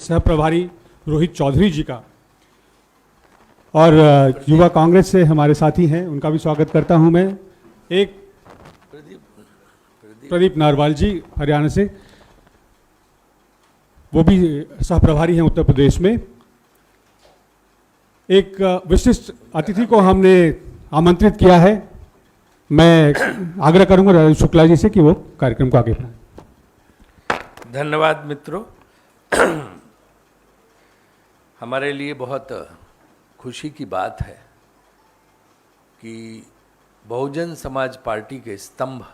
सह प्रभारी रोहित चौधरी जी का, और युवा कांग्रेस से हमारे साथी हैं, उनका भी स्वागत करता हूं मैं। एक प्रदीप नारवाल जी हरियाणा से, वो भी सह प्रभारी हैं उत्तर प्रदेश में। एक विशिष्ट अतिथि को हमने आमंत्रित किया है। मैं आग्रह करूंगा राजीव शुक्ला जी से कि वो कार्यक्रम को आगे बढ़ाएं। धन्यवाद मित्रों। हमारे लिए बहुत खुशी की बात है कि बहुजन समाज पार्टी के स्तंभ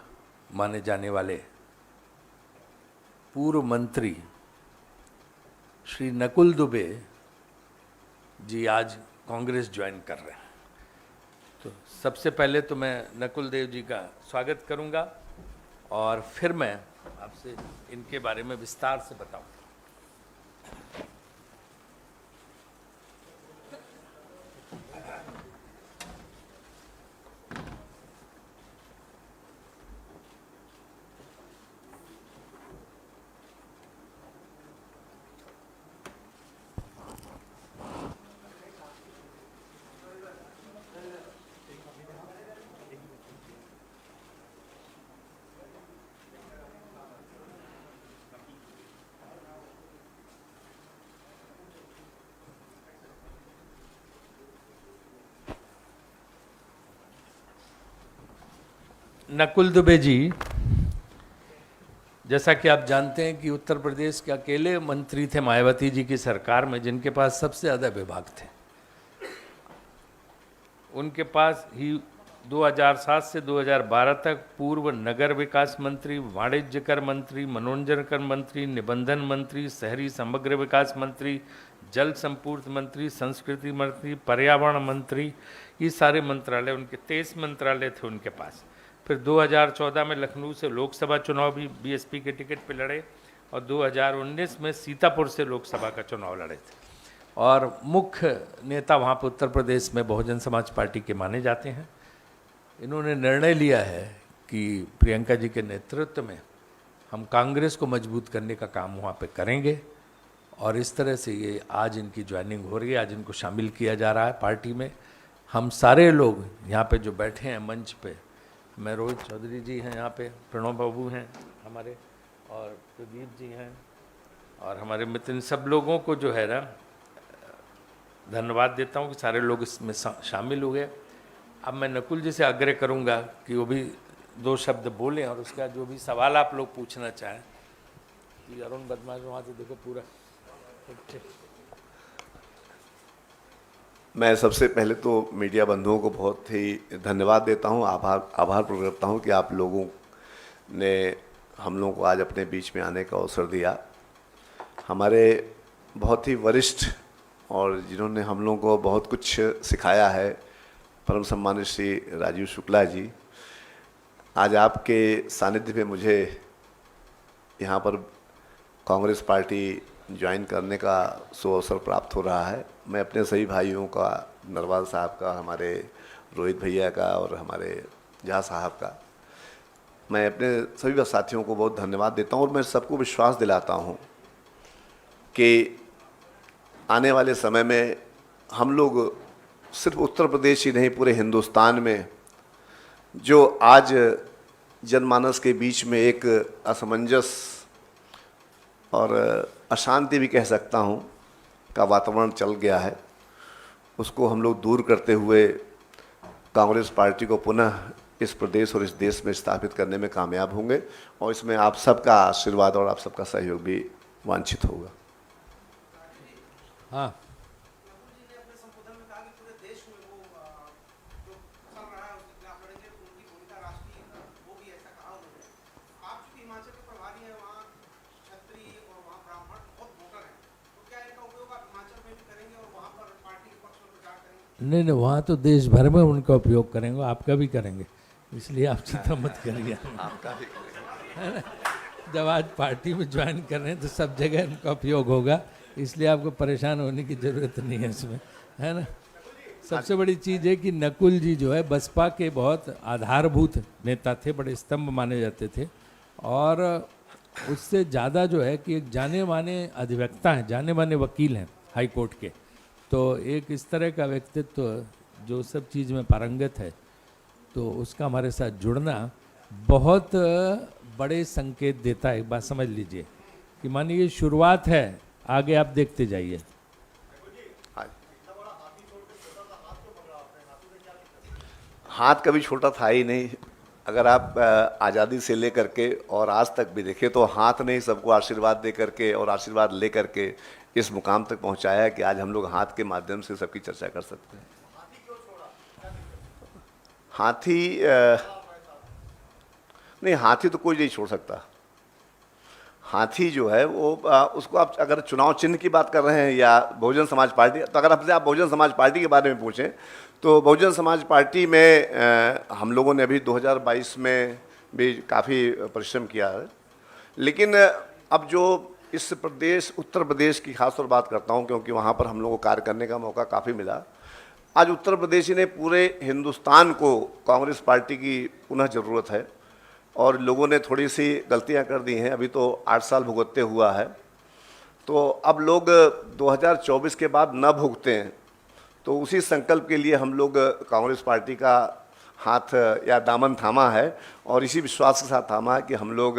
माने जाने वाले पूर्व मंत्री श्री नकुल दुबे जी आज कांग्रेस ज्वाइन कर रहे हैं। तो सबसे पहले तो मैं नकुल देव जी का स्वागत करूंगा और फिर मैं आपसे इनके बारे में विस्तार से बताऊंगा। नकुल दुबे जी, जैसा कि आप जानते हैं कि उत्तर प्रदेश के अकेले मंत्री थे मायावती जी की सरकार में जिनके पास सबसे ज़्यादा विभाग थे। उनके पास ही 2007 से 2012 तक पूर्व नगर विकास मंत्री, वाणिज्य कर मंत्री, मनोरंजन कर मंत्री, निबंधन मंत्री, शहरी समग्र विकास मंत्री, जल संपूर्ण मंत्री, संस्कृति मंत्री, पर्यावरण मंत्री, ये सारे मंत्रालय उनके 23 मंत्रालय थे उनके पास। फिर 2014 में लखनऊ से लोकसभा चुनाव भी बीएसपी के टिकट पे लड़े और 2019 में सीतापुर से लोकसभा का चुनाव लड़े थे और मुख्य नेता वहाँ पर उत्तर प्रदेश में बहुजन समाज पार्टी के माने जाते हैं। इन्होंने निर्णय लिया है कि प्रियंका जी के नेतृत्व में हम कांग्रेस को मजबूत करने का काम वहाँ पे करेंगे और इस तरह से ये आज इनकी ज्वाइनिंग हो रही है, आज इनको शामिल किया जा रहा है पार्टी में। हम सारे लोग यहाँ पे जो बैठे हैं मंच पे, मैं रोहित चौधरी जी हैं यहाँ पे, प्रणव बाबू हैं हमारे और प्रदीप जी हैं और हमारे मित्र, इन सब लोगों को जो है ना धन्यवाद देता हूँ कि सारे लोग इसमें शामिल हुए। अब मैं नकुल जी से आग्रह करूँगा कि वो भी 2 शब्द बोलें और उसका जो भी सवाल आप लोग पूछना चाहें। कि अरुण बदमाश वहाँ से देखो पूरा ठीक। मैं सबसे पहले तो मीडिया बंधुओं को बहुत ही धन्यवाद देता हूं, आभार प्रकट करता हूं कि आप लोगों ने हम लोगों को आज अपने बीच में आने का अवसर दिया। हमारे बहुत ही वरिष्ठ और जिन्होंने हम लोगों को बहुत कुछ सिखाया है, परम सम्मानित श्री राजीव शुक्ला जी, आज आपके सानिध्य में मुझे यहाँ पर कांग्रेस पार्टी ज्वाइन करने का सुअवसर प्राप्त हो रहा है। मैं अपने सभी भाइयों का, नरवाल साहब का, हमारे रोहित भैया का और हमारे जहाँ साहब का, मैं अपने सभी साथियों को बहुत धन्यवाद देता हूँ और मैं सबको विश्वास दिलाता हूँ कि आने वाले समय में हम लोग सिर्फ उत्तर प्रदेश ही नहीं, पूरे हिंदुस्तान में जो आज जनमानस के बीच में एक असमंजस और अशांति भी कह सकता हूँ का वातावरण चल गया है, उसको हम लोग दूर करते हुए कांग्रेस पार्टी को पुनः इस प्रदेश और इस देश में स्थापित करने में कामयाब होंगे और इसमें आप सबका आशीर्वाद और आप सबका सहयोग भी वांछित होगा। हाँ, नहीं, वहाँ तो देश भर में उनका उपयोग करेंगे, आपका भी करेंगे, इसलिए आप चिंता मत करिए। जब आज पार्टी में ज्वाइन कर रहे हैं तो सब जगह इनका उपयोग होगा, इसलिए आपको परेशान होने की ज़रूरत नहीं है इसमें, है ना। सबसे बड़ी चीज़ है कि नकुल जी जो है बसपा के बहुत आधारभूत नेता थे, बड़े स्तंभ माने जाते थे और उससे ज़्यादा जो है कि एक जाने माने अधिवक्ता हैं, जाने माने वकील हैं हाई कोर्ट के, तो एक इस तरह का व्यक्तित्व जो सब चीज़ में पारंगत है, तो उसका हमारे साथ जुड़ना बहुत बड़े संकेत देता है। एक बात समझ लीजिए कि मानिए ये शुरुआत है, आगे आप देखते जाइए। हाथ कभी छोटा था ही नहीं। अगर आप आज़ादी से लेकर के और आज तक भी देखें तो हाथ ने ही सबको आशीर्वाद दे करके और आशीर्वाद ले करके इस मुकाम तक पहुंचाया है कि आज हम लोग हाथ के माध्यम से सबकी चर्चा कर सकते हैं। हाथी नहीं, हाथी तो कोई नहीं छोड़ सकता। हाथी जो है वो उसको आप अगर चुनाव चिन्ह की बात कर रहे हैं या बहुजन समाज पार्टी, तो अगर आपसे आप बहुजन समाज पार्टी के बारे में पूछें तो बहुजन समाज पार्टी में हम लोगों ने अभी 2022 में भी काफ़ी परिश्रम किया है। लेकिन अब जो इस प्रदेश उत्तर प्रदेश की खासतौर बात करता हूं क्योंकि वहां पर हम लोगों को कार्य करने का मौका काफ़ी मिला। आज उत्तर प्रदेश ही ने पूरे हिंदुस्तान को कांग्रेस पार्टी की पुनः ज़रूरत है और लोगों ने थोड़ी सी गलतियां कर दी हैं। अभी तो 8 साल भुगतते हुआ है, तो अब लोग 2024 के बाद न भुगते हैं, तो उसी संकल्प के लिए हम लोग कांग्रेस पार्टी का हाथ या दामन थामा है और इसी विश्वास के साथ थामा है कि हम लोग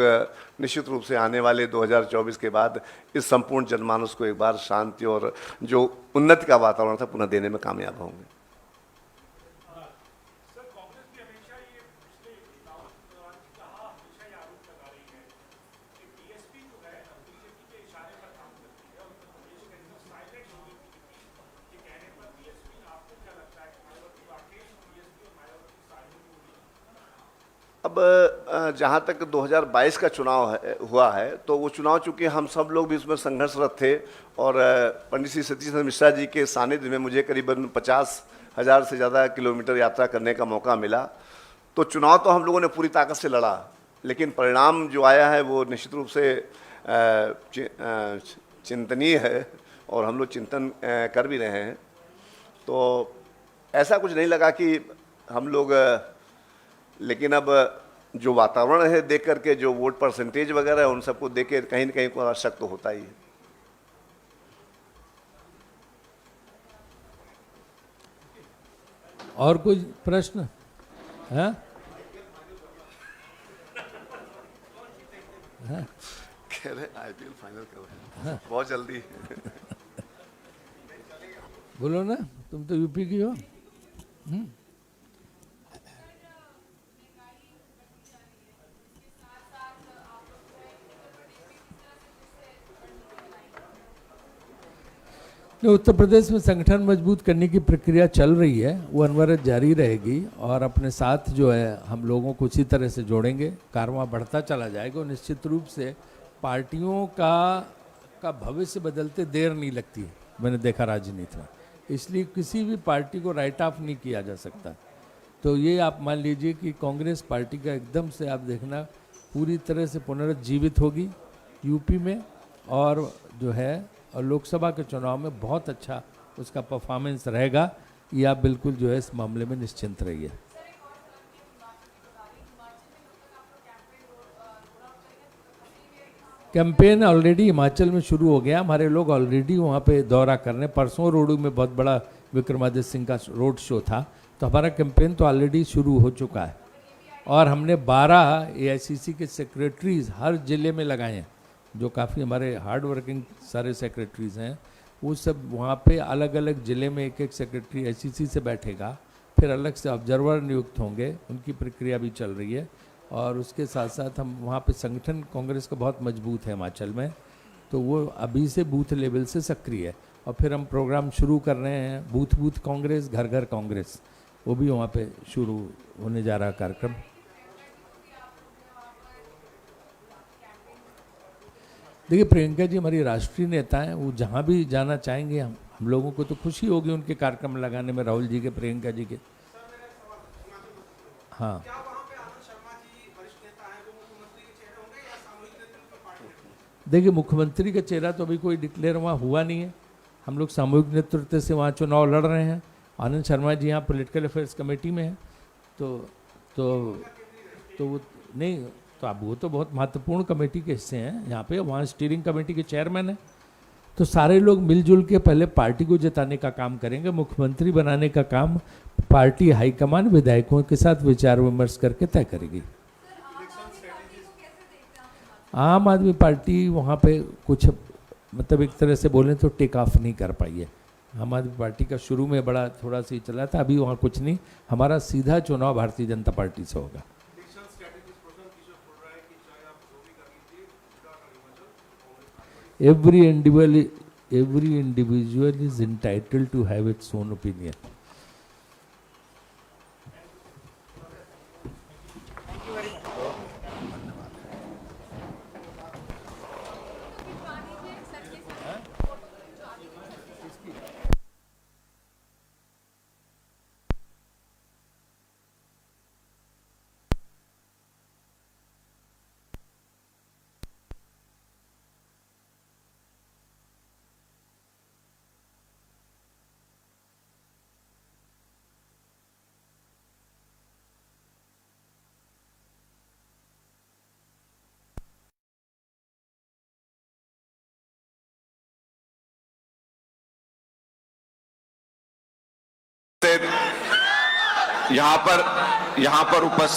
निश्चित रूप से आने वाले 2024 के बाद इस संपूर्ण जनमानस को एक बार शांति और जो उन्नति का वातावरण था पुनः देने में कामयाब होंगे। अब जहाँ तक 2022 का चुनाव हुआ है तो वो चुनाव चूँकि हम सब लोग भी उसमें संघर्षरत थे और पंडित श्री सतीश चंद्र मिश्रा जी के सानिध्य में मुझे करीबन 50,000 से ज़्यादा किलोमीटर यात्रा करने का मौका मिला। तो चुनाव तो हम लोगों ने पूरी ताकत से लड़ा, लेकिन परिणाम जो आया है वो निश्चित रूप से चिंतनीय है और हम लोग चिंतन कर भी रहे हैं। तो ऐसा कुछ नहीं लगा कि हम लोग, लेकिन अब जो वातावरण है देख करके जो वोट परसेंटेज वगैरह है उन सबको देख के कहीं न कहीं को शक तो होता ही है। और कोई प्रश्न है? कह रहे आईपीएल फाइनल कर रहे हैं बहुत जल्दी। बोलो ना, तुम तो यूपी की हो। उत्तर प्रदेश में संगठन मजबूत करने की प्रक्रिया चल रही है, वो अनवरत जारी रहेगी और अपने साथ जो है हम लोगों को उसी तरह से जोड़ेंगे, कारवां बढ़ता चला जाएगा और निश्चित रूप से पार्टियों का भविष्य बदलते देर नहीं लगती है। मैंने देखा राजनीति में, इसलिए किसी भी पार्टी को राइट ऑफ नहीं किया जा सकता। तो ये आप मान लीजिए कि कांग्रेस पार्टी का एकदम से आप देखना पूरी तरह से पुनरुज्जीवित होगी यूपी में, और जो है और लोकसभा के चुनाव में बहुत अच्छा उसका परफॉर्मेंस रहेगा। ये आप बिल्कुल जो है इस मामले में निश्चिंत रहिए। कैंपेन ऑलरेडी हिमाचल में शुरू हो गया, हमारे लोग ऑलरेडी वहाँ पे दौरा कर रहे हैं। परसों रोडू में बहुत बड़ा विक्रमादित्य सिंह का रोड शो था, तो हमारा कैंपेन तो ऑलरेडी शुरू हो चुका है और हमने 12 एआईसीसी के सेक्रेटरीज हर जिले में लगाए हैं, जो काफ़ी हमारे हार्ड वर्किंग सारे सेक्रेटरीज हैं। वो सब वहाँ पे अलग अलग ज़िले में एक एक सेक्रेटरी एआईसीसी से बैठेगा, फिर अलग से ऑब्जर्वर नियुक्त होंगे, उनकी प्रक्रिया भी चल रही है। और उसके साथ साथ हम वहाँ पे संगठन कांग्रेस का बहुत मजबूत है हिमाचल में, तो वो अभी से बूथ लेवल से सक्रिय है। और फिर हम प्रोग्राम शुरू कर रहे हैं बूथ बूथ कांग्रेस, घर घर कांग्रेस, वो भी वहाँ पे शुरू होने जा रहा कार्यक्रम। देखिए प्रियंका जी हमारी राष्ट्रीय नेता हैं, वो जहाँ भी जाना चाहेंगे हम लोगों को तो खुशी होगी उनके कार्यक्रम लगाने में, राहुल जी के, प्रियंका जी के। हाँ, देखिए मुख्यमंत्री का चेहरा तो अभी कोई डिक्लेयर वहाँ हुआ नहीं है। हम लोग सामूहिक नेतृत्व से वहाँ चुनाव लड़ रहे हैं। आनंद शर्मा जी यहाँ पॉलिटिकल अफेयर्स कमेटी में हैं, तो वो नहीं, तो अब वो तो बहुत महत्वपूर्ण कमेटी के हिस्से हैं यहाँ पे, वहाँ स्टीयरिंग कमेटी के चेयरमैन हैं। तो सारे लोग मिलजुल के पहले पार्टी को जिताने का काम करेंगे, मुख्यमंत्री बनाने का काम पार्टी हाईकमान विधायकों के साथ विचार विमर्श करके तय करेगी। आम आदमी पार्टी वहाँ पे कुछ मतलब एक तरह से बोलें तो टेक ऑफ नहीं कर पाई है। आम आदमी पार्टी का शुरू में बड़ा थोड़ा सा ही चला था, अभी वहाँ कुछ नहीं। हमारा सीधा चुनाव भारतीय जनता पार्टी से होगा। Every individual is entitled to have its own opinion. यहाँ पर उपस्थित